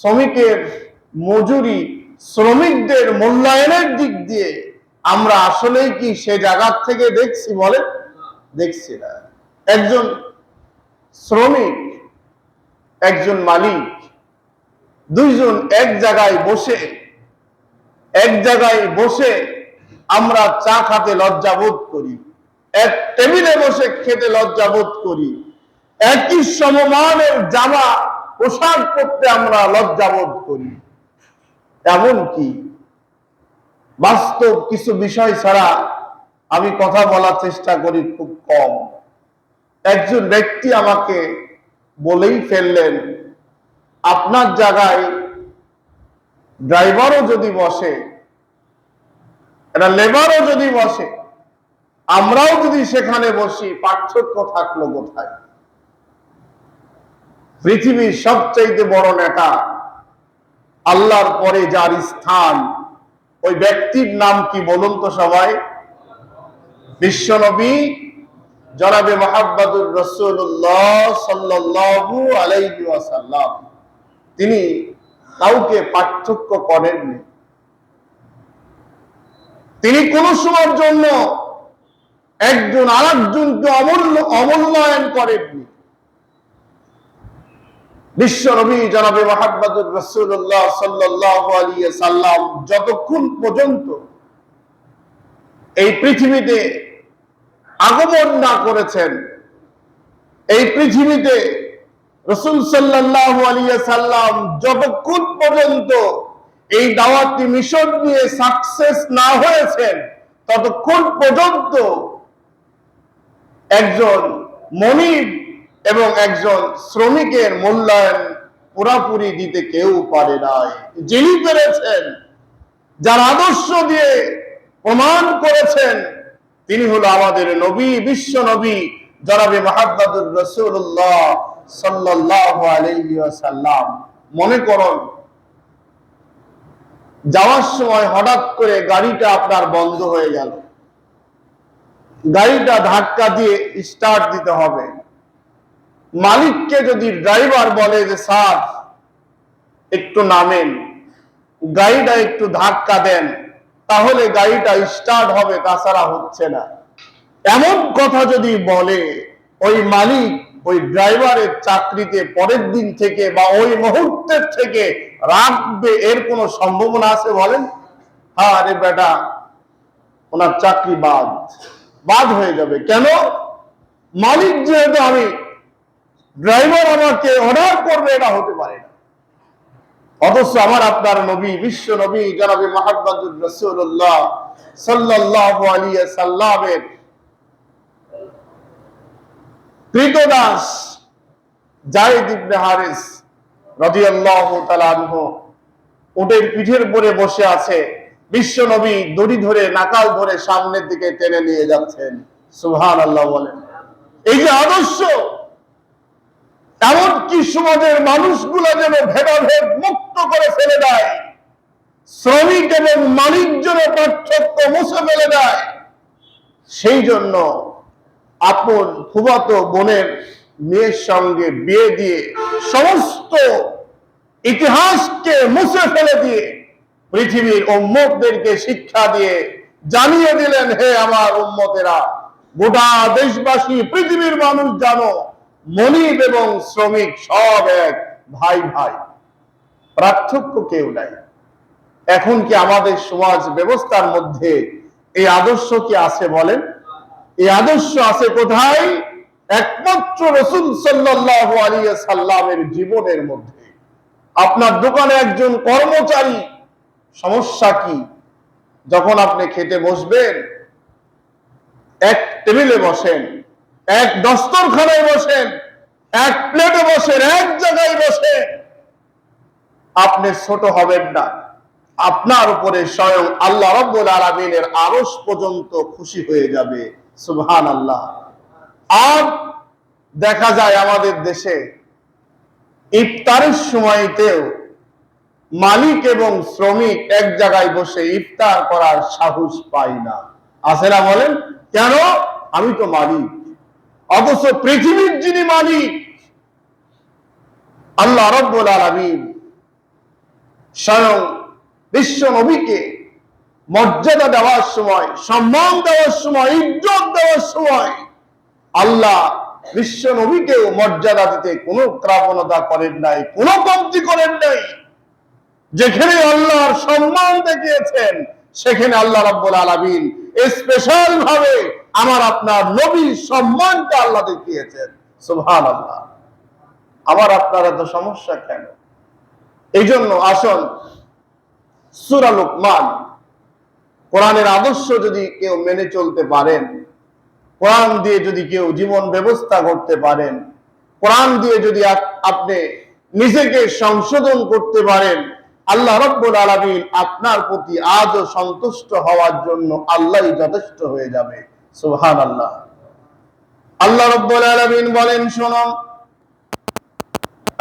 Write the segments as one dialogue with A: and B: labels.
A: শ্রমিকের মজুরি, শ্রমিকদের মূল্যায়নের দিক দিয়ে আমরা আসলেই কি সে জায়গা থেকে দেখছি? বলে দেখছি না। একজন শ্রমিক, একজন মালিক, দুইজন এক জায়গায় বসে আমরা চা খাতে লজ্জাবোধ করি, এক টেবিলে বসে খেতে লজ্জাবোধ করি, একই সমমানের জামা পোশাক পরতে আমরা লজ্জাবোধ করি। এমনকি বাস্তব কিছু বিষয় ছাড়া আমি কথা বলার চেষ্টা করি খুব কম। একজন ব্যক্তি আমাকে বলেই ফেললেন, আপনার জায়গায় ড্রাইভারও যদি বসে, একটা লেবারও যদি বসে, আমরাও যদি সেখানে বসি, পার্থক্য থাকলো কোথায়? পৃথিবীর সবচাইতে বড় নেতা, আল্লাহর পরে যার স্থান, ওই ব্যক্তির নাম কি বলুন তো সবাই? বিশ্বনবী জনাবে মুহাম্মদুর রাসূলুল্লাহ সাল্লাল্লাহু আলাইহি ওয়াসাল্লাম। তিনি কাউকে পার্থক্য করেননি। তিনি কোন সময়ের জন্য একজন আরেকজনকে অমূল্যায়ন করেননি। বিশ্বনবী জনাবে মুহাম্মদুর রাসূলুল্লাহ সাল্লাল্লাহু আলাইহি ওয়াসাল্লাম যতক্ষণ পর্যন্ত এই পৃথিবীতে আগমন না করেছেন, এই পৃথিবীতে রাসূল সাল্লাল্লাহু আলাইহি ওয়াসাল্লাম যতক্ষণ পর্যন্ত এই দাওয়াতি মিশন নিয়ে সাকসেস না হয়েছেন, ততক্ষণ পর্যন্ত একজন মনিব এবং একজন শ্রমিকের মূল্যায়ন পুরাপুরি দিতে কেউ পারে নাই। যিনি পেরেছেন, যার আদর্শ দিয়ে প্রমাণ করেছেন, তিনি হলো আমাদের নবী, বিশ্ব নবী জনাবে মুহাম্মদুর রাসূলুল্লাহ সাল্লাল্লাহু আলাইহি ওয়াসাল্লাম। মনে করুন, যাওয়ার সময় হঠাৎ করে গাড়িটা আপনার বন্ধ হয়ে গেল, গাড়িটা ধাক্কা দিয়ে স্টার্ট দিতে হবে। মালিককে যদি ড্রাইভার বলে যে স্যার একটু নামেন, গাড়িটা একটু ধাক্কা দেন, তাহলে গাড়িটা স্টার্ট হবে, তাছাড়া হচ্ছে না। এমন কথা যদি বলে, ওই মালিক ওই ড্রাইভারের চাকরিতে পরের দিন থেকে বা ওই মুহূর্তের থেকে রাখবে, এর কোনো সম্ভাবনা আছে বলেন? হ্যাঁ রে বেটা, ওনার চাকরি বাদ হয়ে যাবে। কেন? মালিক যেহেতু, আমি ড্রাইভার আমাকে অর্ডার করবে, এটা হতে পারে না। অথচ আমার আপনার নবী, বিশ্ব নবী জনাবে মুহাম্মদুর রাসূলুল্লাহ সাল্লাল্লাহু আলাইহি ওয়াসাল্লামের কৃতদাস যায়েদ ইবনে হারিস রাদিয়াল্লাহু তাআলা আনহু উটের পিঠের উপরে বসে আছে, বিশ্ব নবী দড়ি ধরে, নাকাল ধরে সামনের দিকে টেনে নিয়ে যাচ্ছেন। সুবহানাল্লাহ বলেন। এই যে আদর্শ, এমনকি সমাজের মানুষগুলো যেন ভেদাভেদ মুক্ত করে ফেলে দেয়, শ্রমিক এবং মালিক যেন পার্থক্য মুছে ফেলে দেয়, সেই জন্য আপন ফুফাতো বোনের মেয়ের সঙ্গে বিয়ে দিয়ে সমস্ত ইতিহাসকে মুছে ফেলে দিয়ে পৃথিবীর উম্মতদেরকে শিক্ষা দিয়ে জানিয়ে দিলেন, হে আমার উম্মতেরা, গোটা দেশবাসী, পৃথিবীর মানুষ জানো, মনিব এবং শ্রমিক সব এক, ভাই ভাই, পার্থক্য কেউ নাই। এখন কি আমাদের সমাজ ব্যবস্থার মধ্যে এই আদর্শ কি আছে বলেন? এই আদর্শ আছে কোথায়? একমাত্র রাসূল সাল্লাল্লাহু আলাইহি ওয়াসাল্লামের জীবনের মধ্যে। আপনার দোকানে একজন কর্মচারী, সমস্যা কি? যখন আপনি খেতে বসবেন, এক টেবিলে বসেন, এক দস্তরখানায় বসেন, এক প্লেটে বসেন, এক জায়গায় বসেন, আপনি ছোট হবেন না। আপনার উপরে স্বয়ং আল্লাহ রাব্বুল আলামিনের আরশ পর্যন্ত খুশি হয়ে যাবে। সুবহানাল্লাহ। আর দেখা যায় আমাদের দেশে ইফতারের সময়তেও মালিক এবং শ্রমিক এক জায়গায় বসে ইফতার করার সাহস পায় না। আছে না বলেন? কেন? আমি তো মালিক। অথচ পৃথিবীর যিনি মালিক, আল্লাহ রাব্বুল আলামিন, স্বয়ং বিশ্ব নবীকে মর্যাদা দেওয়ার সময়, সম্মান দেওয়ার সময়, ইজ্জত দেওয়ার সময় আল্লাহ বিশ্ব নবীকেও মর্যাদা দিতে কোনো কৃপণতা করেন নাই, কোনো কমতি করেন নাই। যেখানে আল্লাহর সম্মান দেখিয়েছেন সেখানে আল্লাহ রাব্বুল আলামিন স্পেশাল ভাবে আমার আপনার নবীর সম্মানটা আল্লাহ দেখিয়েছেন। সুবহানাল্লাহ। আমার আপনার এত সমস্যা কেন? এই জন্য আসুন সূরা লুকমান, কোরআনের আদর্শ যদি কেউ মেনে চলতে পারেন, কোরআন দিয়ে যদি কেউ জীবন ব্যবস্থা করতে পারেন, কোরআন দিয়ে যদি আপনি নিজেকে সংশোধন করতে পারেন, আল্লাহ রাব্বুল আলামিন আপনার প্রতি আজও সন্তুষ্ট হওয়ার জন্য আল্লাহই যথেষ্ট হয়ে যাবে। সুবহানাল্লাহ। আল্লাহ রাব্বুল আলামিন বলেন, শুনুন,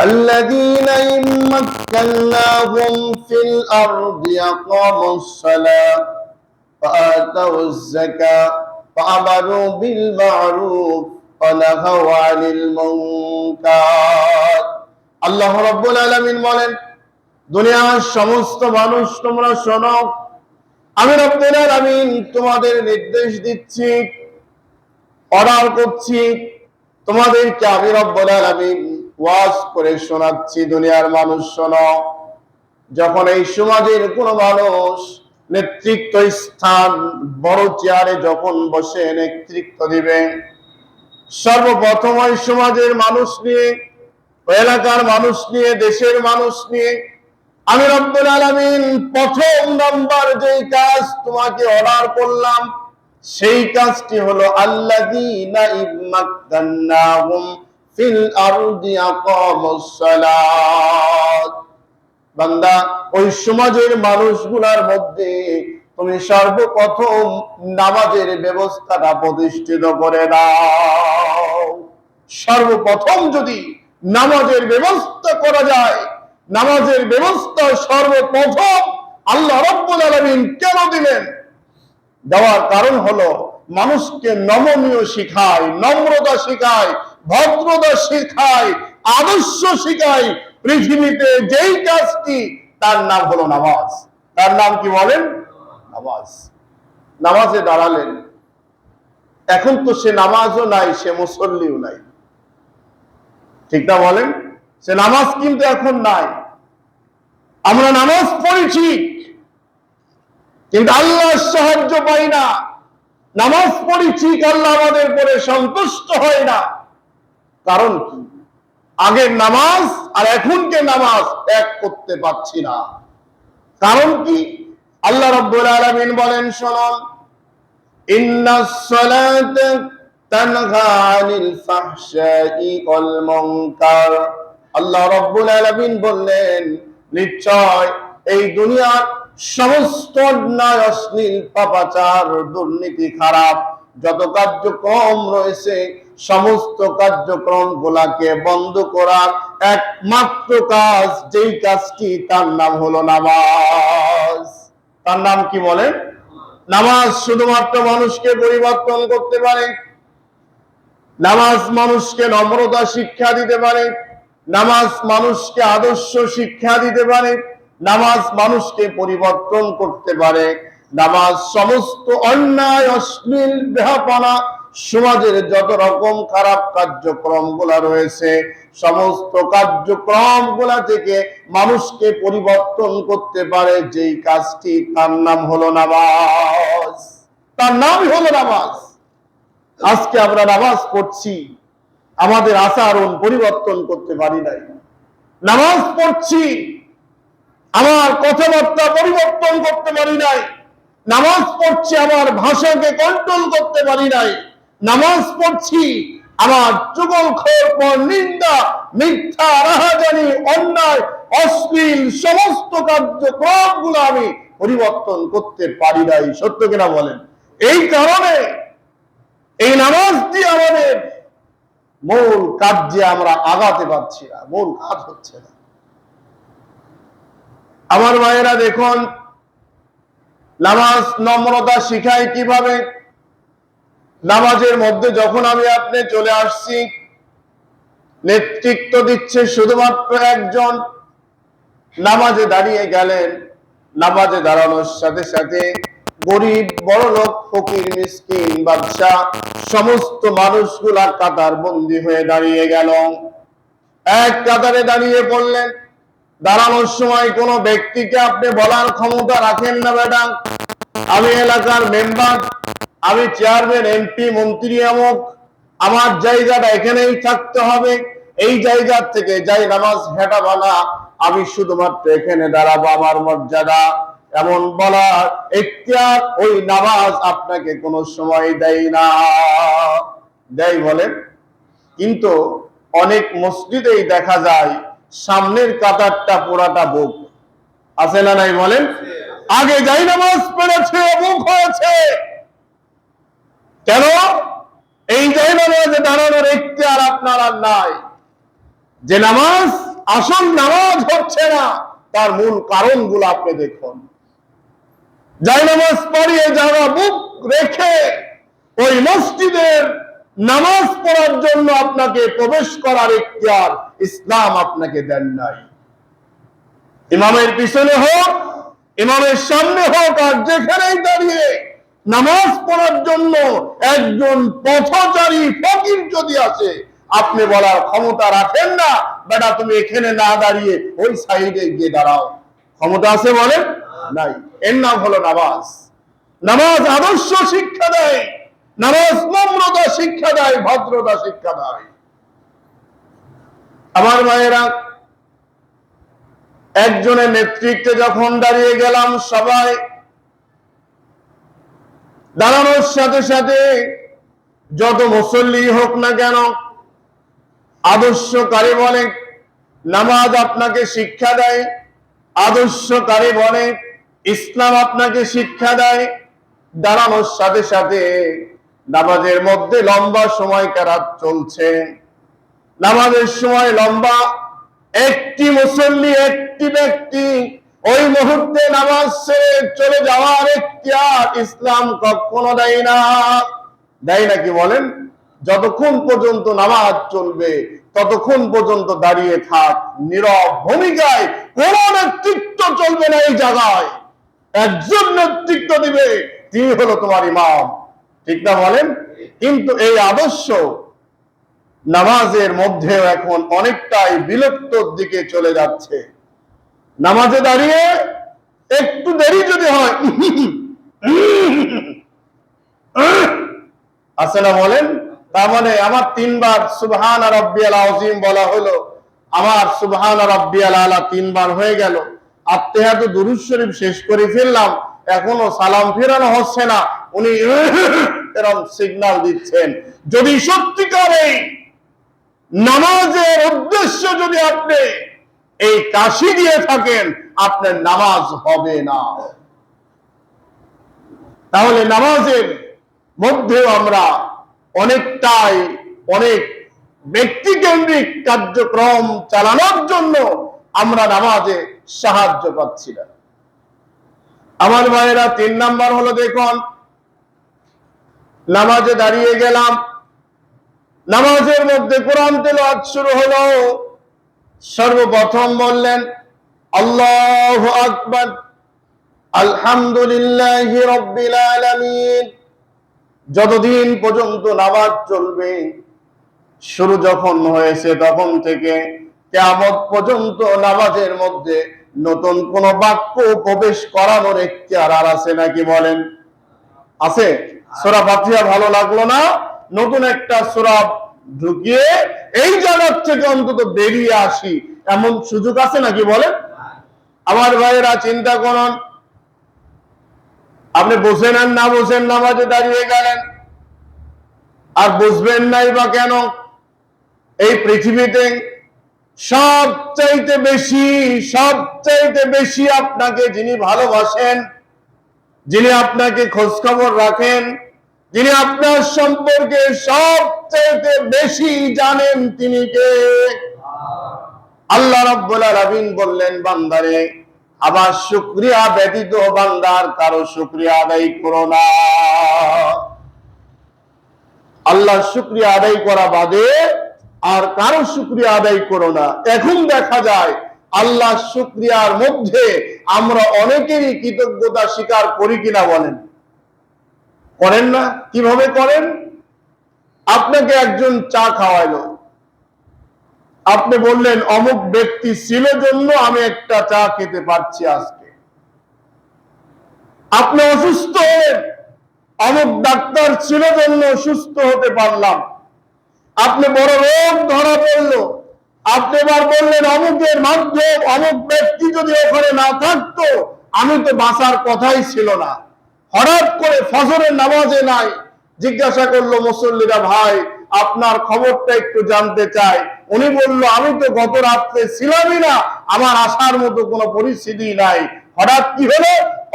A: الذين إن مكناهم في الأرض أقاموا الصلاة وآتوا الزكاة وأمروا بالمعروف ونهوا عن المنكر। আল্লাহ রাব্বুল আলামিন বলেন, দুনিয়ার সমস্ত মানুষ তোমরা শোনো, আমি রব্বুল আলামিন তোমাদের নির্দেশ দিচ্ছি, অর্ডার করছি, তোমাদেরকে আমি রব্বুল আলামিন ওয়াজ করে শোনাচ্ছি। দুনিয়ার মানুষ শোনো, যখন এই সমাজের কোন মানুষ নেতৃত্ব স্থান বড় চেয়ারে যখন বসে নেতৃত্ব দিবেন, সর্বপ্রথম ওই সমাজের মানুষ নিয়ে, এলাকার মানুষ নিয়ে, দেশের মানুষ নিয়ে আমি রব্বুল আলামিন প্রথম নাম্বার যেই কাজ তোমাকে অর্ডার করলাম সেই কাজটি হলো আল্লাযীনা ইম্মাক্কান্নাহুম ফিল আরদি আকামুস সালাত। বান্দা, ওই সমাজের মানুষগুলোর মধ্যে তুমি সর্বপ্রথম নামাজের ব্যবস্থাটা প্রতিষ্ঠিত করে দাও। সর্বপ্রথম যদি নামাজের ব্যবস্থা করা যায়, নামাজের ব্যবস্থা সর্বপ্রথম আল্লাহ রাব্বুল আলামিন কেন দিলেন? দেওয়ার কারণ হলো মানুষকে নমনীয় শিখায়, নম্রতা শিখায়, ভদ্রতা শিখায়, আদর্শ শিখায়। পৃথিবীতে যেই কাজটি তার নাম হলো নামাজ। তার নাম কি বলেন? নামাজ। নামাজে দাঁড়ালেন, এখন তো সে নামাজও নাই, সে মুসল্লিও নাই, ঠিক না বলেন? সে নামাজ কিন্তু এখন নাই। আমরা নামাজ পড়েছি কিন্তু আল্লাহর সাহায্য পাই না। নামাজ পড়েছি, আল্লাহ আমাদের পরে সন্তুষ্ট হয় না। কারণ কি? আগের নামাজ আর এখনকার নামাজ এক করতে পারছি না। কারণ কি? আল্লাহ রাব্বুল আলামিন বলেন, শুনুন, ইন্নাস সালাতা তানহা আনিল ফাহশাই ওয়াল মুনকার। আল্লাহ রাব্বুল আলামিন বললেন, নিশ্চয় এই দুনিয়ার সমস্ত অন্যায়, অশ্লীল, পাপাচার, দুর্নীতি, খারাপ যত কার্যক্রম রয়েছে সমস্ত কার্যক্রম গুলাকে বন্ধ করার একমাত্র কাজ, যেই কাজটি তার নাম হলো নামাজ। তার নাম কি বলেন? নামাজ শুধুমাত্র মানুষকে পরিবর্তন করতে পারে, নামাজ মানুষকে নম্রতা শিক্ষা দিতে পারে, নামাজ মানুষকে আদর্শ শিক্ষা দিতে পারে, নামাজ মানুষকে পরিবর্তন করতে পারে। নামাজ সমস্ত অন্যায়, অশ্লীল, বেহাপনা, সমাজের যত রকম খারাপ কার্যক্রম গুলা রয়েছে সমস্ত কার্যক্রম গুলা থেকে মানুষকে পরিবর্তন করতে পারে যেই কাজটি, তার নাম হলো নামাজ। তার নাম হলো নামাজ। আজকে আমরা নামাজ পড়ছি, আমাদের আচরণ পরিবর্তন করতে পারি নাই। নামাজ পড়ছি, আমার কথাবার্তা পরিবর্তন করতে পারি নাই। নামাজ পড়ছি, আমার ভাষাকে কন্ট্রোল করতে পারি নাই। নামাজ পড়ছি, আমার চুগলখোর, নিন্দা, মিথ্যা, রাহাজানি, অন্যায়, অশ্লীল সমস্ত কার্যক্রম গুলো আমি পরিবর্তন করতে পারি নাই। সত্য কিনা বলেন? এই কারণে এই নামাজ দিয়ে আমাদের মূল কাজে আমরা আগাতে পারছি না, মূল কাজ হচ্ছে না। আমার ভাইয়েরা দেখুন, নামাজ নম্রতা শিখায় কিভাবে? নামাজের মধ্যে যখন আমি আপনি চলে আসছি, নেতৃত্ব দিচ্ছে শুধুমাত্র একজন, নামাজে দাঁড়িয়ে গেলেন। নামাজে দাঁড়ানোর সাথে সাথে গরিব, বড়লোক, ফকির, মিসকিন, বাদশা সমস্ত মানুষগুলা কাতার বন্দী হয়ে দাঁড়িয়ে গেল। এক কাতারে দাঁড়িয়ে পড়লেন। দাঁড়ানোর সময় কোন ব্যক্তিকে আপনি বলার ক্ষমতা রাখেন না, বেটা আমি এলাকার মেম্বার, আমি চেয়ারম্যান, এমপি, মন্ত্রী, আমক, আমার জায়গাটা এখানেই থাকতে হবে, এই জায়গা থেকে যাই নামাজ হেঁটাবা না, আমি শুধুমাত্র এখানে দাঁড়াবো, আমার মর্যাদা, এমন বলার এখতিয়ার ওই নামাজ আপনাকে কোনো সময় দেয় না। দেয় বলেন? কিন্তু অনেক মসজিদেই দেখা যায় সামনের কাতারটা পুরাটা বুক, আছে না নাই বলেন? আগে যাই নামাজ পড়েছে, বুক হয়েছে। কেন? এই যাই নামাজে দাঁড়ানোর এখতিয়ার আপনার আর নাই। যে নামাজ আসল নামাজ হচ্ছে না, তার মূল কারণগুলো আপনি দেখুন। যাই নামাজ পড়িয়ে যারা বুক রেখে ওই মসজিদের নামাজ পড়ার জন্য আপনাকে প্রবেশ করার এখতিয়ার ইসলাম আপনাকে দেন নাই। ইমামের পিছনে হোক, ইমামের সামনে হোক, আর যেখানেই দাঁড়িয়ে নামাজ পড়ার জন্য একজন পথচারী ফকির যদি আছে, আপনি বলার ক্ষমতা রাখেন না, বেটা তুমি এখানে না দাঁড়িয়ে ওই সাইডে গিয়ে দাঁড়াও। ক্ষমতা আছে বলেন? নাই। এর নাম হলো নামাজ। নামাজ আদর্শ শিক্ষা দেয়, নামাজ নম্রতা শিক্ষা দেয়, ভদ্রতা শিক্ষা দেয়। আমার ভাইয়েরা, একজনের নেতৃত্বে যখন দাঁড়িয়ে গেলাম, সবাই দাঁড়ানোর সাথে সাথে যত মুসল্লি হোক না কেন, আদর্শকারী বলে নামাজ আপনাকে শিক্ষা দেয়, আদর্শকারী বলে ইসলাম আপনাকে শিক্ষা দেয়। দাঁড়ানোর সাথে সাথে নামাজের মধ্যে লম্বা সময় কেরাত চলছে, নামাজের সময় লম্বা, একটি মুসল্লি, একটি ব্যক্তি ওই মুহূর্তে নামাজ ছেড়ে চলে যাওয়ার এখতিয়ার ইসলাম কখনো দেয় না। দেয় নাকি বলেন? যতক্ষণ পর্যন্ত নামাজ চলবে ততক্ষণ পর্যন্ত দাঁড়িয়ে থাক, নীরব ভূমিকায়, কোন নেতৃত্ব চলবে না এই জায়গায়। একজন নেতৃত্ব দিবে, তিনি হলো তোমার ইমাম, ঠিক না বলেন? কিন্তু এই আদর্শ নামাজের মধ্যে এখন অনেকটাই বিলুপ্তর দিকে চলে যাচ্ছে। নামাজে দাঁড়িয়ে একটু দেরি যদি হয়, আছে না বলেন? তার মানে আমার 3 বার সুবহান রাব্বিয়াল আযীম বলা হলো, আমার সুবহান রাব্বিয়াল আলা 3 বার হয়ে গেল, আত্তাহিয়াতু দুরূদ শরীফ শেষ করে ফেললাম, এখনো সালাম ফেরানো হচ্ছে না, উনি এরকম সিগন্যাল দিচ্ছেন। যদি সত্যিকারে নামাজের উদ্দেশ্য যদি আপনি এই কাশি দিয়ে থাকেন, আপনার নামাজ হবে না। তাহলে নামাজের মধ্যেও আমরা অনেক ব্যক্তিকেন্দ্রিক কার্যক্রম চালানোর জন্য আমরা নামাজে সাহায্য পাচ্ছি না। আমার ভাইয়েরা, 3 নাম্বার হলো, দেখুন, নামাজে দাঁড়িয়ে গেলাম, নামাজের মধ্যে কোরআন তেলাওয়াত শুরু হলো, সর্বপ্রথম বললেন আল্লাহু আকবার, আলহামদুলিল্লাহি রাব্বিল আলামিন। যতদিন পর্যন্ত নামাজ চলবে, শুরু যখন হয়েছে তখন থেকে কিয়ামত পর্যন্ত নামাজের মধ্যে নতুন কোন বাক্য প্রবেশ করানোর এখতিয়ার আর আছে নাকি বলেন? আছে? সূরা ফাতিহা ভালো লাগলো না, নতুন একটা সূরা ঢুকিয়ে এই জায়গার থেকে অন্তত বেরিয়ে আসি, এমন সুযোগ আছে নাকি বলেন? আমার ভাইয়েরা, চিন্তা করুন, আপনি বুঝেন আর না বুঝেন, নামাজে দাঁড়িয়ে গেলেন, আর বুঝবেন নাই বা কেন? এই পৃথিবীতে সবচাইতে বেশি আপনাকে যিনি ভালোবাসেন, যিনি আপনাকে খোঁজ খবর রাখেন, যিনি আপনার সম্পর্কে সবচাইতে বেশি জানেন, তিনি কে? আল্লাহ রাব্বুল আলামিন বললেন, বান্দারে, আমার শুকরিয়া ব্যতীত বান্দার কারো শুকরিয়া আদায় করো না। আল্লাহ শুকরিয়া আদায় করা বাদে আর কারো শুকরিয়া আদায় করো না। এখন দেখা যায় আল্লাহ শুকরিয়ার মধ্যে আমরা অনেকেরই কৃতজ্ঞতা স্বীকার করি কিনা বলেন? করেন না? কিভাবে করেন? আপনাকে একজন চা খাওয়াইলো, আপনি বললেন অমুক ব্যক্তি ছিল জন্য আমি একটা চা খেতে পারছি আজকে। আপনি অসুস্থ হলেন, অমুক ডাক্তার ছিল জন্য সুস্থ হতে পারলাম। আপনি বড় রোগ ধরা পড়লো, আপনি এবার বললেন অমুকের মাধ্যমে অমুক ব্যক্তি যদি ওখানে না থাকতো আমি তো বাঁচার কথাই ছিল না। হঠাৎ করে ফজরের নামাজে নাই, জিজ্ঞাসা করলো মুসল্লিরা, ভাই আপনার খবরটা একটু জানতে চাই। উনি বলল আমি তো গত রাত্রে ছিলামই না, আমার আসার মতো কোনো পরিস্থিতি নাই। হঠাৎ কি হলো?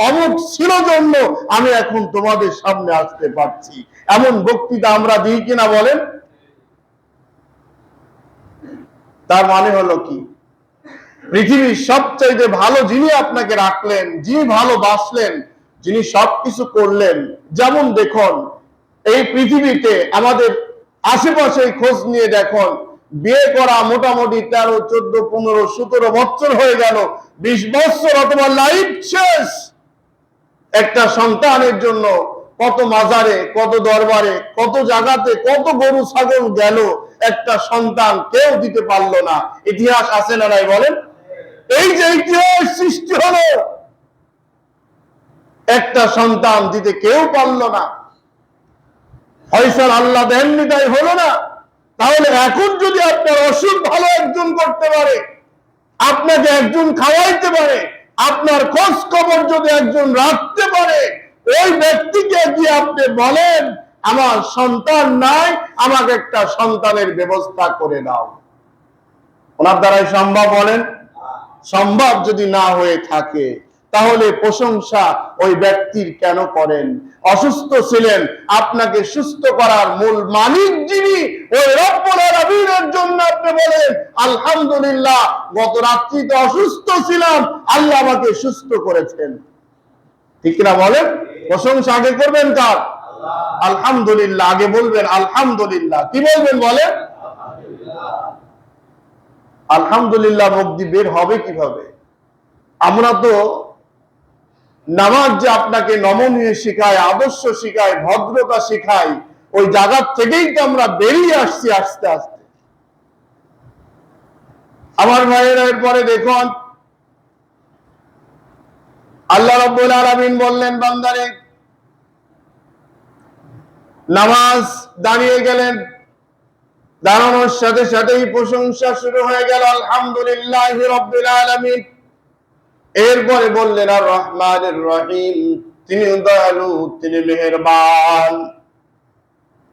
A: অমুক ছিল জন্য আমি এখন তোমাদের সামনে আসতে পারছি। এমন বক্তৃতা আমরা দিই কিনা বলেন? তার মানে হলো কি? পৃথিবীর সবচাইতে ভালো যিনি আপনাকে রাখলেন, যিনি ভালোবাসলেন, যিনি সবকিছু করলেন, যেমন দেখুন এই পৃথিবীতে আমাদের আশেপাশে খোঁজ নিয়ে দেখুন, বিয়ে করা মোটামুটি 13, 14, 15, 17 বছর হয়ে গেল, 20 বছর অথবা লাইফ শেষ। একটা সন্তানের জন্য কত মাজারে, কত দরবারে, কত জায়গাতে, কত গরু ছাগল গেল, একটা সন্তান কেউ দিতে পারলো না। ইতিহাস আছে না নাই বলেন? এই যে ইতিহাস সৃষ্টি হলো, একটা সন্তান দিতে কেউ পারলো না। ফয়সাল আল্লাহ দেননি, তাই হলো না। তাহলে এখন যদি আপনার অসুখ ভালো একজন করতে পারে, আপনাকে একজন খাওয়াইতে পারে, আপনার খোঁজ খবর যদি একজন রাখতে পারে, ওই ব্যক্তিকে গিয়ে আপনি বলেন আমার সন্তান নাই, আমাকে একটা সন্তানের ব্যবস্থা করে দাও, ওনার দ্বারাই সম্ভব? বলেন সম্ভব যদি না হয়ে থাকে তাহলে প্রশংসা ওই ব্যক্তির কেন করেন? অসুস্থ ছিলেন, আপনাকে সুস্থ করার মূল মালিক যিনি, ওই রব্বুল আলামিনের জন্য আপনি বলেন আলহামদুলিল্লাহ, গত রাত্রিতে অসুস্থ ছিলাম, আল্লাহ আমাকে সুস্থ করেছেন। ঠিক না বলেন? প্রশংসা আগে করবেন কার? আলহামদুলিল্লাহ আগে বলবেন। আলহামদুলিল্লাহ কি বলবেন বলেন? আলহামদুলিল্লাহ মুখ দিয়ে বের হবে কিভাবে? আমরা তো নামাজ যে আপনাকে নমনীয় শিখায়, আদর্শ শিখায়, ভদ্রতা শিখায়, ওই জায়গা থেকেই তো আমরা বেরিয়ে আসছি আস্তে আস্তে। আমার ভাইয়েরা, এরপরে দেখুন আল্লাহ রাব্বুল আলামিন বললেন বান্দারে, নামাজ দাঁড়িয়ে গেলেন, দাঁড়ানোর সাথে সাথেই প্রশংসা শুরু হয়ে গেল, আলহামদুলিল্লাহি রাব্বিল আলামিন। এরপরে বললেন আর রহমানির রহিম, তিনি দয়ালু, তিনি মেহেরবান।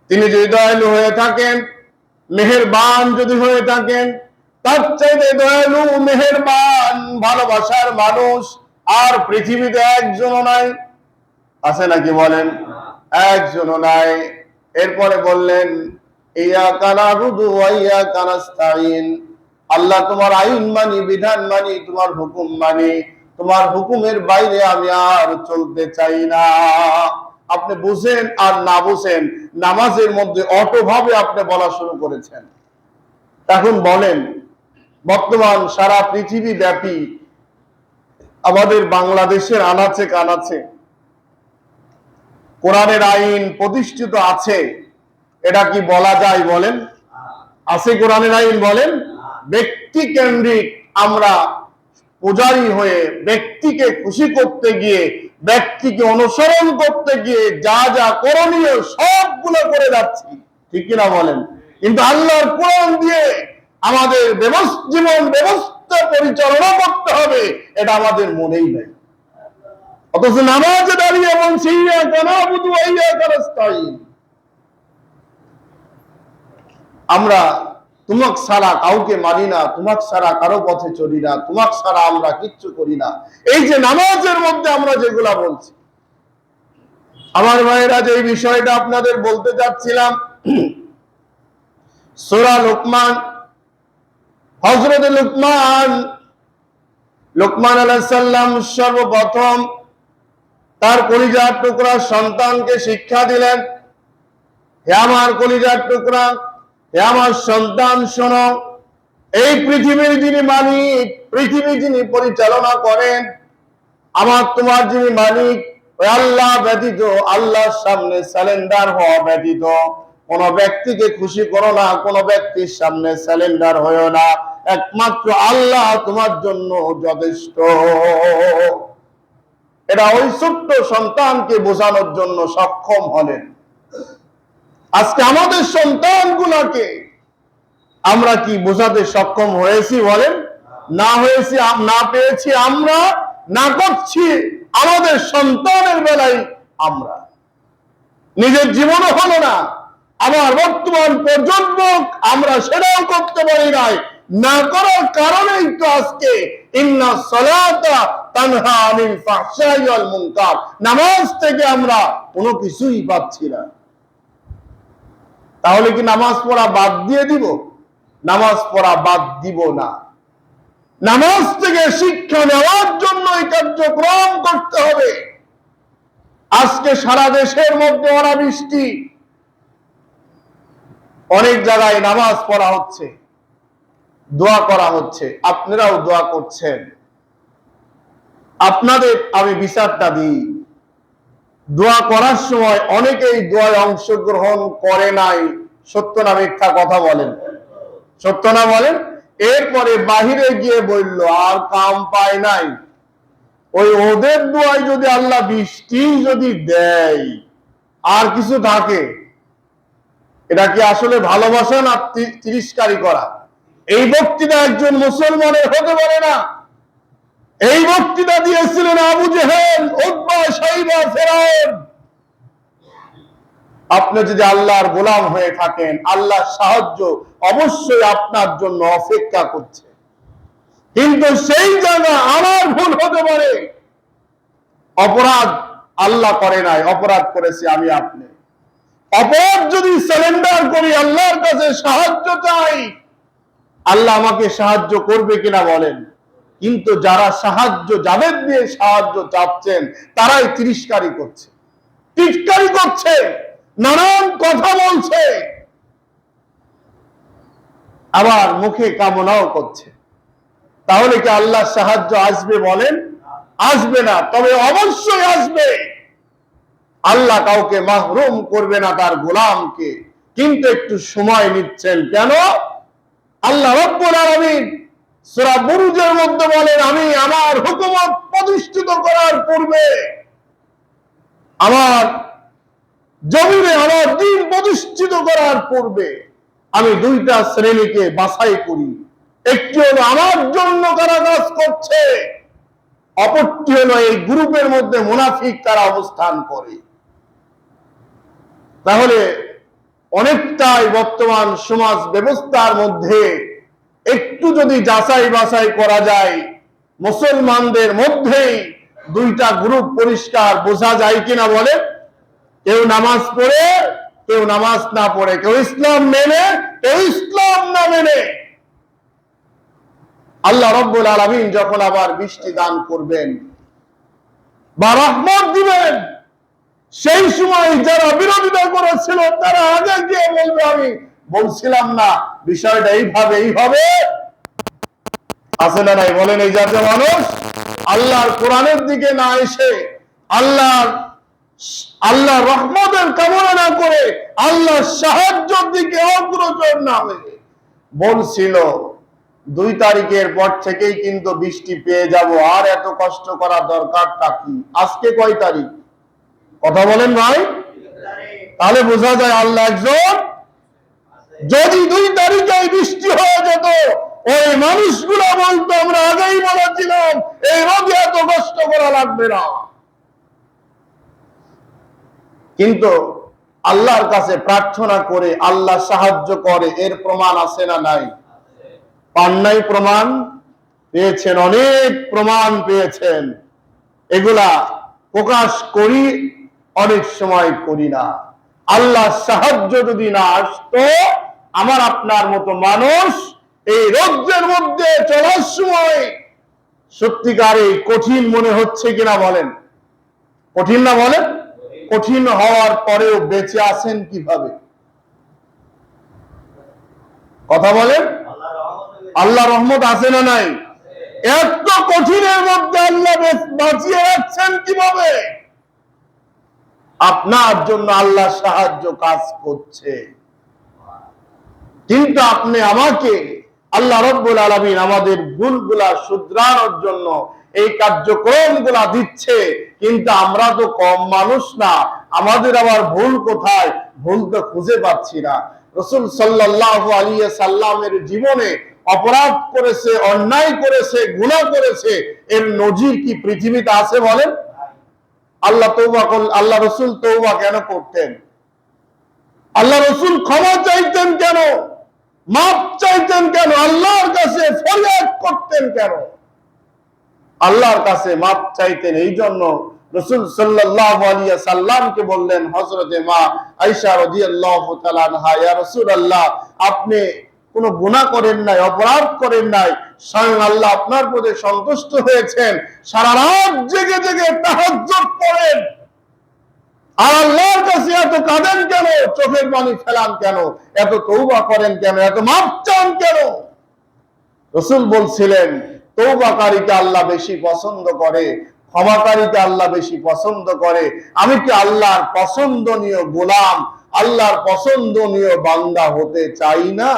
A: তিনি যদি দয়ালু হয়ে থাকেন, মেহেরবান যদি হয়ে থাকেন, তার চাইতে দয়ালু, মেহেরবান, ভালোবাসার মানুষ আর পৃথিবীতে একজনও নাই। আছে নাকি বলেন? একজনও নাই। এরপরে বললেন ইয়াকা নাবুদু ওয়া ইয়াকা নাস্তাইন, আল্লাহ তোমার আইন মানি, বিধান মানি, তোমার হুকুম মানি, তোমার হুকুমের বাইরে আমি আর চলতে চাই না। আপনি বুঝেন আর না বুঝেন, নামাজের মধ্যে অটোভাবে আপনি বলা শুরু করেছেন। এখন বলেন, বর্তমান সারা পৃথিবী ব্যাপী আমাদের বাংলাদেশের আনাচে কানাচে কোরআনের আইন প্রতিষ্ঠিত আছে, এটা কি বলা যায় বলেন? আছে কোরআনের আইন বলেন? ব্যক্তি কেন্দ্রিক আমরা পূজারী হয়ে ব্যক্তিকে খুশি করতে গিয়ে, ব্যক্তিকে অনুসরণ করতে গিয়ে যা যা করণীয় সবগুলো করে যাচ্ছি, ঠিক কিনা বলেন? কিন্তু আল্লাহর কোরআন দিয়ে আমাদের জীবন ব্যবস্থা পরিচালনা করতে হবে, এটা আমাদের মনেই নাই। অথচ নামাজে দাঁড়িয়ে বলছি ইয়াকা নাবুদু ওয়া ইয়াকা নাস্তাইন, আমরা তোমাক ছাড়া কাউকে মানি না, তোমাক ছাড়া কারো পথে চলি না, তোমাক ছাড়া আমরা কিচ্ছু করি না। এই যে নামাজের মধ্যে আমরা যেগুলা বলছি, আমার ভাইয়েরা, যে বিষয়টা আপনাদের বলতে যাচ্ছিলাম, সূরা লোকমান, হযরত লোকমান আলাইহিস সালাম সর্বপ্রথম তার কলিজার টুকরা সন্তানকে শিক্ষা দিলেন, হে আমার কলিজার টুকরা, হে আমার সন্তান শোনো, এই পৃথিবীর যিনি মালিক, পৃথিবী যিনি পরিচালনা করেন, আমার তোমার যিনি মালিক, ওই আল্লাহ ব্যতীত, আল্লাহর সামনে সারেন্ডার হওয়া ব্যতীত কোন ব্যক্তিকে খুশি করো না, কোন ব্যক্তির সামনে সারেন্ডার হয়েও না। একমাত্র আল্লাহ তোমার জন্য যথেষ্ট। এটা ওই ছোট্ট সন্তানকে বোঝানোর জন্য সক্ষম হলেন। আজকে আমাদের সন্তানগুলোকে আমরা কি বোঝাতে সক্ষম হয়েছি বলেন? না হয়েছি, না পেয়েছি আমরা, না করছি আমাদের সন্তানের বেলায় আমরা। নিজের জীবনও হলো না, আমার বর্তমান প্রজন্ম আমরা সেটাও করতে পারি নাই। না করার কারণেই তো আজকে ইন্না সালাতা তানহা আনিল ফাহশাই ওয়াল মুনকার, নামাজ থেকে আমরা কোনো কিছুই পাচ্ছি না। তাহলে কি নামাজ পড়া বাদ দিয়ে দিব? নামাজ পড়া বাদ দিব না। নামাজ থেকে শিক্ষা নেওয়ার জন্য এই কার্যক্রম করতে হবে। আজকে সারা দেশের মধ্যে অনাবৃষ্টি, অনেক জায়গায় নামাজ পড়া হচ্ছে, দোয়া করা হচ্ছে, আপনারাও দোয়া করছেন। আপনাদের আমি বিচারটা দিই, দোয়া করার সময় অনেকেই দোয়ায় অংশগ্রহণ করে নাই। সত্য না মিথ্যা কথা বলেন? সত্য না বলেন? এরপরে বাহিরে গিয়ে বলল আর কাম পায় নাই। ওই ওদের দোয়ায় যদি আল্লাহ বৃষ্টি যদি দেয়, আর কিছু থাকে, এটা কি আসলে ভালোবাসা না তিরস্কারি করা? এই বক্তৃতা একজন মুসলমানের হতে পারে না। এই বক্তৃতা দিয়েছিলেন আবু জেহেল, উতবা, শাইবা, ফেরাউন। আপনি যদি আল্লাহর গোলাম হয়ে থাকেন, আল্লাহর সাহায্য অবশ্যই আপনার জন্য অপেক্ষা করছে। কিন্তু সেই জায়গা আমার ভুল হতে পারে। অপরাধ আল্লাহ করে নাই, অপরাধ করেছি আমি আপনি। অপরাধ যদি সারেন্ডার করি, আল্লাহর কাছে সাহায্য চাই, আল্লাহ আমাকে সাহায্য করবে কিনা বলেন? কিন্তু যারা সাহায্য, যাদের দিয়ে সাহায্য চাচ্ছেন, তারাই তিরস্কারি করছে, টিটকারি করছে, নানান কথা বলছে, আবার মুখে কামনাও করছে। তাহলে কি আল্লাহর সাহায্য আসবে বলেন? আসবে না। তবে অবশ্যই আসবে। আল্লাহ কাউকে মাহরুম করবে না তার গোলামকে, কিন্তু একটু সময় নিচ্ছেন কেন? আল্লাহ রাব্বুল আলামিন সূরা বুরুজের মধ্যে বলেন, আমি আমার হুকুমত প্রতিষ্ঠিত করার পূর্বে, আমার জমিনে আমার দ্বীন প্রতিষ্ঠিত করার পূর্বে আমি দুইটা শ্রেণীকে বাছাই করি। একটি হলো আমার জন্য কারা কাজ করছে, অপরটি হলো এই গ্রুপের মধ্যে মুনাফিক কারা অবস্থান করে। তাহলে অনেকটাই বর্তমান সমাজ ব্যবস্থার মধ্যে একটু যদি যাচাই বাছাই করা যায়, মুসলমানদের মধ্যেই দুইটা গ্রুপ পরিষ্কার বোঝা যায় কিনা বলে? কেউ নামাজ পড়ে, কেউ নামাজ না পড়ে, কেউ ইসলাম মেনে, কেউ ইসলাম না মেনে। আল্লাহ রাব্বুল আলামিন যখন আবার বৃষ্টি দান করবেন বা রহমত দিবেন, সেই সময় যারা বিরোধিতা করেছিল তারা আগে গিয়ে বলবে, আমি বলছিলাম না বিষয়টা এইভাবেই হবে। আছে না নাই বলেন? এই জাতীয় মানুষ আল্লাহর কোরআনের দিকে না এসে, আল্লাহ রহমতের কামনা না করে, আল্লাহ সাহায্যের দিকে অগ্রসর না হয়ে বলছিল 2 তারিখের পর থেকেই কিন্তু বৃষ্টি পেয়ে যাব, আর এত কষ্ট করার দরকারটা কি? আজকে কয় তারিখ? কথা বলেন ভাই। তাহলে বোঝা যায় আল্লাহ একজন। যদি 2 তারিখে বৃষ্টি হয়ে যেত, ওই মানুষগুলো বলতো আমরা আগেই বলেছিলাম এই রোদে এত কষ্ট করা লাগবে না। কিন্তু আল্লাহর কাছে প্রার্থনা করে আল্লাহ সাহায্য করে, এর প্রমাণ আছে না নাই? পান নাই প্রমাণ? পেয়েছেন, অনেক প্রমাণ পেয়েছেন। এগুলা প্রকাশ করি, অনেক সময় করি না। আল্লাহ সাহায্য যদি না আসতো, আমার আপনার মতো মানুষ এই রোদের মধ্যে চলার সময় সত্যিকারে কঠিন মনে হচ্ছে কিনা বলেন? কঠিন না বলেন? কঠিন হওয়ার পরেও বেঁচে আছেন কিভাবে? কথা বলেন। আল্লাহ রহমত আছে না নাই? এত কঠিনের মধ্যে আল্লাহ বাঁচিয়ে রাখছেন কিভাবে? আপনার জন্য আল্লাহ সাহায্য কাজ করছে। কিন্তু আপনি আমাকে, আল্লাহ রাব্বুল আলামিন আমাদের ভুলগুলা শুধরানোর জন্য এই কার্যক্রমগুলা দিচ্ছে। কিন্তু আমরা তো কম মানুষ না, আমাদের আবার ভুল কোথায়? ভুল তো খুঁজে পাচ্ছি না। রাসূল সাল্লাল্লাহু আলাইহি সাল্লামের জীবনে অপরাধ করেছে, অন্যায় করেছে, গুনাহ করেছে, এর নজির কি পৃথিবীতে আছে বলেন? আল্লাহ রাসূল তওবা কেন করতেন? আল্লাহ রাসূল ক্ষমা চাইতেন কেন? মাফ চাইতেন কেন? আল্লাহর কাছে ফরিয়াদ করতেন কেন? আল্লাহর কাছে মাফ চাইতেন এই জন্য রাসূল সাল্লাল্লাহু আলাইহি সাল্লামকে বললেন হযরতে মা আয়েশা রাদিয়াল্লাহু তাআলা আনহা, ইয়া রাসূলুল্লাহ, আপনি কোনো গুনাহ করেন নাই, অপরাধ করেন নাই, স্বয়ং আল্লাহ আপনার প্রতি সন্তুষ্ট হয়েছেন, সারা রাত জেগে জেগে তাহাজ্জুদ পড়েন, আর আল্লাহর কাছে এত কাঁদেন কেন? চোখের পানি ফেলান কেন? এত তওবা করেন কেন? এত মাফ চান কেন? রাসূল বলছিলেন, তওবাকারীকে আল্লাহ বেশি পছন্দ করে, ক্ষমাকারীকে আল্লাহ বেশি পছন্দ করে। আমি কি আল্লাহর পছন্দনীয় গোলাম, আল্লাহর পছন্দনীয় বান্দা হতে চাই না?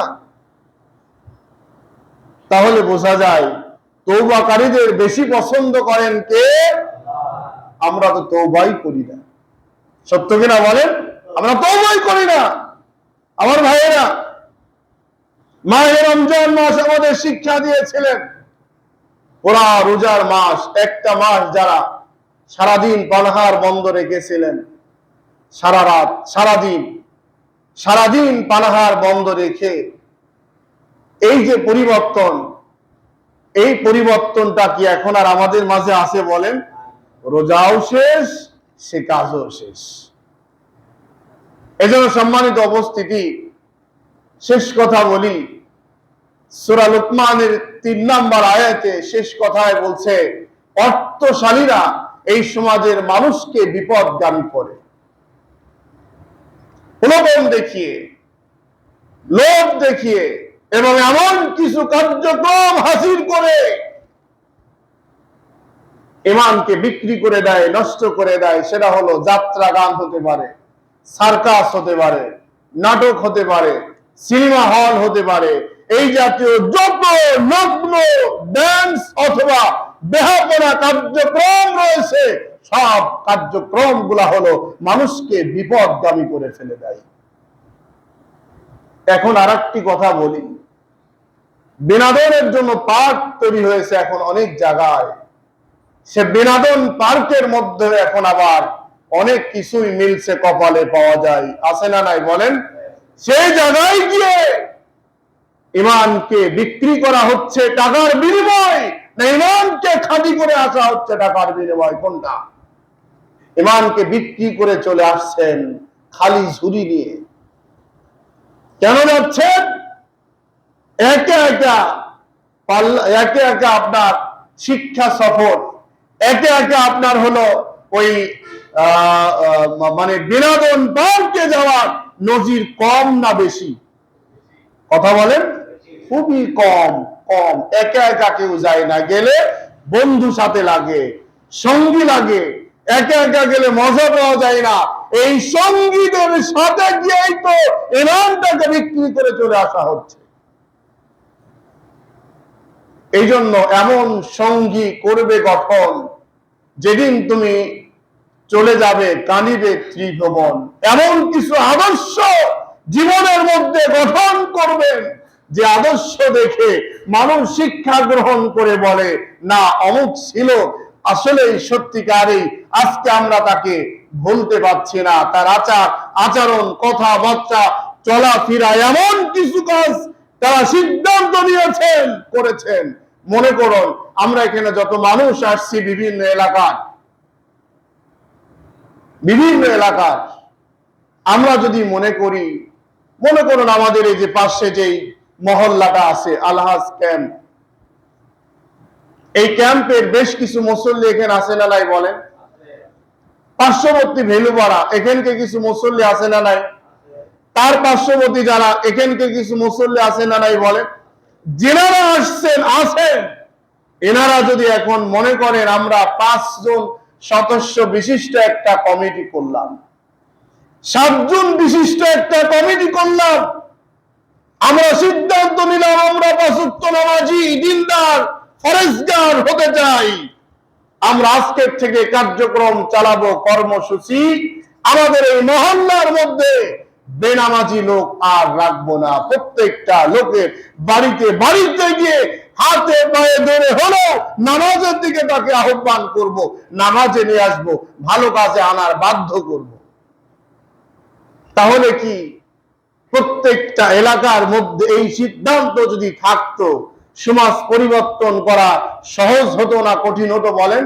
A: তাহলে বোঝা যায় তওবাকারীদের বেশি পছন্দ করেন কে? আমরা তো তওবাই করি না। সত্য কিনা বলেন? আমরা তওবাই করি না। আমার ভাইয়েরা, মাহে রমজান মাস আমাদের শিক্ষা দিয়েছিলেন, ওরা রোজার মাস, একটা মাস যারা সারাদিন পানাহার বন্ধ রেখেছিলেন, সারা রাত সারাদিন পানাহার বন্ধ রেখে এই যে পরিবর্তন, এই পরিবর্তনটা কি এখন আর আমাদের মাঝে আছে বলেন? রোজাও শেষ, সে কাজও শেষ। এজন্য সম্মানিত উপস্থিতি, শেষ কথা বলি, সূরা লুকমানের 3 নম্বর আয়াতে শেষ কথায় বলছে, অর্থশালীরা এই সমাজের মানুষকে বিপদগামী করে, প্রলোভন দেখিয়ে, লোভ দেখিয়ে এবং এমন কিছু কার্যক্রম হাসিল করে ঈমানকে বিক্রি করে দেয়, নষ্ট করে দেয়। সেটা হলো যাত্রা গান হতে পারে, সার্কাস হতে পারে, নাটক হতে পারে, সিনেমা হল হতে পারে, এই জাতীয় যত নগ্ন ড্যান্স অথবা বেহাপনা কার্যক্রম রয়েছে, সব কার্যক্রম গুলা হলো মানুষকে বিপদগামী করে ফেলে দেয়। এখন আরেকটি কথা বলি, বিনোদনের জন্য পার্ক তৈরি হয়েছে এখন অনেক জায়গায়। সে বিনোদন পার্কের মধ্যে এখন আবার অনেক কিছুই মিলছে, কপালে পাওয়া যায়, আছে না নাই বলেন? সেই জায়গায় গিয়ে ঈমানকে বিক্রি করা হচ্ছে টাকার বিনিময়, না ঈমানকে খাঁটি করে আসা হচ্ছে টাকার বিনিময়? কোনটা? ঈমানকে বিক্রি করে চলে আসছেন খালি ঝুরি নিয়ে। কেন যাচ্ছেন? একে একে আপনার শিক্ষা সফর, একে একে আপনার হলো ওই মানে বিনোদন পার্কে যাওয়ার নজির কম না বেশি? কথা বলেন? খুবই কম। একা একা কেউ যায় না, গেলে বন্ধু সাথে লাগে, সঙ্গী লাগে। একা একা গেলে মজা পাওয়া যায় না, এই সঙ্গীদের সাথে গিয়েই তো ঈমানটাকে বিক্রি করে চলে আসা হচ্ছে। এই জন্য এমন সঙ্গী করবে গঠন, যেদিন তুমি চলে যাবে কানিবে ত্রিভুবন। এমন কিছু আদর্শ জীবনের মধ্যে গঠন করবেন, যে আদর্শ দেখে মানুষ শিক্ষা গ্রহণ করে বলে, না অমুক ছিল আসলেই সত্যিকারই, আজকে আমরা তাকে ভুলতে পারছি না, তার আচরণ, কথাবার্তা, চলাফেরা, এমন কিছু কাজ তারা সিদ্ধান্ত নিয়েছেন, করেছেন। মনে করুন, আমরা এখানে যত মানুষ আসছি বিভিন্ন এলাকার, আমরা যদি মনে করুন আমাদের এই যে পাশে যেই মহল্লাটা আছে আলহাজ ক্যাম্প, এই ক্যাম্পের বেশ কিছু মুসল্লি এখানে আছে না নাই বলেন? পার্শ্ববর্তী ভেলুপাড়া, এখানকে কিছু মুসল্লি আছে না নাই? তার পার্শ্ববর্তী যারা, এখানকে কিছু মুসল্লি আছে না নাই বলেন? যেনারা আছেন এনারা যদি এখন মনে করেন আমরা 5 জন সদস্য বিশিষ্ট একটা কমিটি করলাম, 7 জন বিশিষ্ট একটা কমিটি করলাম, আমরা সিদ্ধান্ত নিলাম আমরা 5 ওয়াক্ত নামাজি দিনদার ফরজগার হতে চাই, আমরা আজকের থেকে কার্যক্রম চালাবো, কর্মসূচি আমাদের এই মহল্লার মধ্যে বেনামাজি লোক আর রাখবো না, প্রত্যেকটা লোকের বাড়িতে বাড়িতে গিয়ে হাতে পায়ে ধরে হলো নামাজের দিকে তাকে আহ্বান করব, নামাজে নিয়ে আসবো, ভালো কাজে আনার বাধ্য করব। তাহলে কি প্রত্যেকটা এলাকার মধ্যে এই সিদ্ধান্ত যদি থাকতো সমাজ পরিবর্তন করা সহজ হতো না কঠিন হতো বলেন?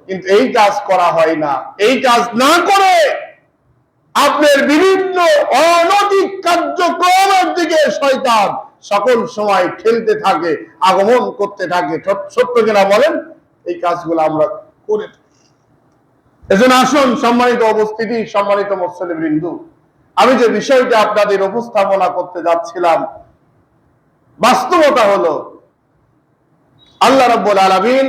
A: কিন্তু এই কাজ করা হয় না। এই কাজ না করে আপনার বিভিন্ন অনৈতিক কার্যক্রমের দিকে শয়তান সকল সময় খেলতে থাকে, আগমন করতে থাকে। সত্য কিনা বলেন? এই কাজগুলো আমরা করে থাকি। এজন্য আসুন সম্মানিত উপস্থিতি, সম্মানিত মুসল্লিবৃন্দ, আমি যে বিষয়টা আপনাদের উপস্থাপনা করতে যাচ্ছিলাম, বাস্তবতা হলো আল্লাহ রাব্বুল আলামিন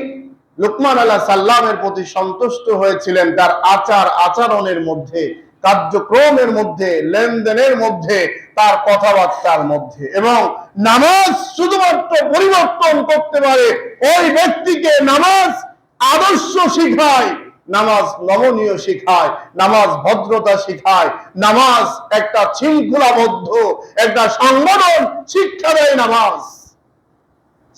A: লুকমান আলাইহিস সালামের প্রতি সন্তুষ্ট হয়েছিলেন তার আচার আচরণের মধ্যে, কার্যক্রমের মধ্যে, লেনদেনের মধ্যে, তার কথাবার্তার মধ্যে। এবং নামাজ শুধুমাত্র পরিবর্তন করতে পারে ওই ব্যক্তিকে নামাজ আদর্শ শিখায়, নামাজ নমনীয় শিখায়, নামাজ ভদ্রতা শিখায়, নামাজ একটা শৃঙ্খলাবদ্ধ একটা সংগঠন শিক্ষা দেয় নামাজ।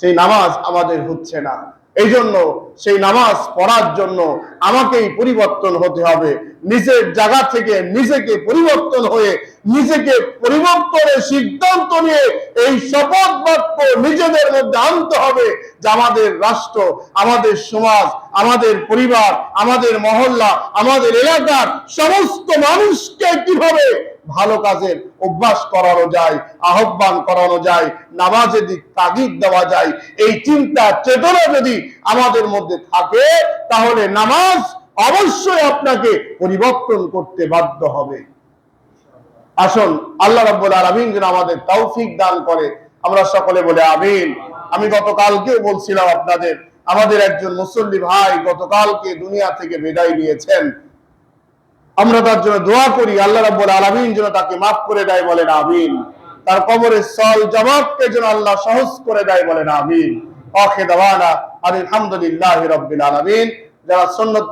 A: সেই নামাজ আমাদের হচ্ছে না। এই জন্য সেই নামাজ পড়ার জন্য আমাকেই পরিবর্তন হতে হবে। নিজের জায়গা থেকে নিজেকে পরিবর্তন হয়ে নিজেকে পরিবর্তনের সিদ্ধান্ত নিয়ে এই শপথ বাক্য নিজেদের মধ্যে আনতে হবে যে আমাদের রাষ্ট্র, আমাদের সমাজ, আমাদের পরিবার, আমাদের মহল্লা, আমাদের এলাকার সমস্ত মানুষকে কিভাবে ভালো কাজের অভ্যাস করানো যায়, আহ্বান করানো যায়, নামাজের দিক তাগিদ দেওয়া যায়। এই চিন্তা চেতনা যদি আমাদের মধ্যে থাকে তাহলে নামাজ অবশ্যই আপনাকে পরিবর্তন করতে বাধ্য হবে। আসুন আল্লাহ রাব্বুল আলামিন যেন আমাদের তৌফিক দান করে, আমরা সকলে বলে আমিন। আমি গতকালকেও বলছিলাম আপনাদের, আমাদের একজন মুসল্লি ভাই গতকালকে দুনিয়া থেকে বিদায় নিয়েছেন। আমরা তার জন্য দোয়া করি আল্লাহ রাব্বুল আলামিন যেন তাকে মাফ করে দেয়, বলেন আমিন। তার কবরের সওয়াল জবাবকে যেন আল্লাহ সহজ করে দেয়, বলেন আমিন। আখির দাওয়ানা আলহামদুলিল্লাহি রাব্বিল আলামিন। যারা সুন্নাত